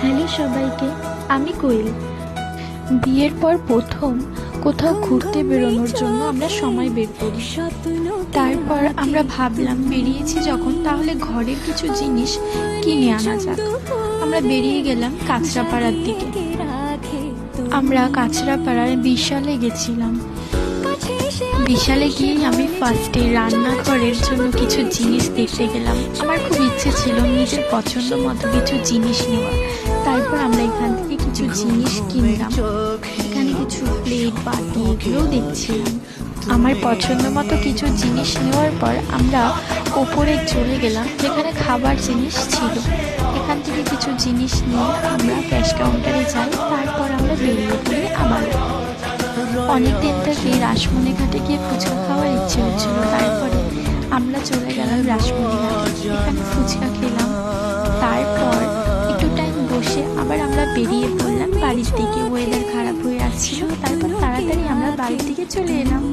Hello সবাইকে, আমি কোয়েল। বিয়ের পর প্রথম কোথাও ঘুরতে বেরোনোর জন্য আমরা সময় বের করি। তারপর আমরা ভাবলাম বেরিয়েছি যখন, তাহলে ঘরের কিছু জিনিস কিনে আনা যাক। আমরা বেরিয়ে গেলাম কাঁচরাপাড়ার দিকে। আমরা কাঁচরাপাড়ায় বিশালে গেছিলাম। বিশালে গিয়ে আমি ফার্স্টে রান্নাঘরের জন্য কিছু জিনিস দেখতে গেলাম। আমার খুব ইচ্ছে ছিল নিজের পছন্দ মতো কিছু জিনিস নেওয়ার। তারপর আমরা এখান থেকে কিছু জিনিস কিনলাম। এখানে কিছু প্লেট, বাটি এগুলোও দেখছিলাম। আমার পছন্দ মতো কিছু জিনিস নেওয়ার পর আমরা ওপরে চলে গেলাম যেখানে খাবার জিনিস ছিল। এখান থেকে কিছু জিনিস নিয়ে আমরা ক্যাশ কাউন্টারে যাই। তারপর আমরা বেরিয়ে পড়ি আবার। অনেকদিন থেকে রাসমণি ঘাটে গিয়ে ফুচকা খাওয়ার ইচ্ছে হচ্ছিল। তারপরে আমরা চলে গেলাম রাসমণি ঘাটে, এখানে ফুচকা খেলাম। তারপর একটু টাইম বসে আবার আমরা বেরিয়ে পড়লাম বাড়ির দিকে। ওয়েদার খারাপ হয়ে আসছিল, তারপর তাড়াতাড়ি আমরা বাড়ির দিকে চলে এলাম।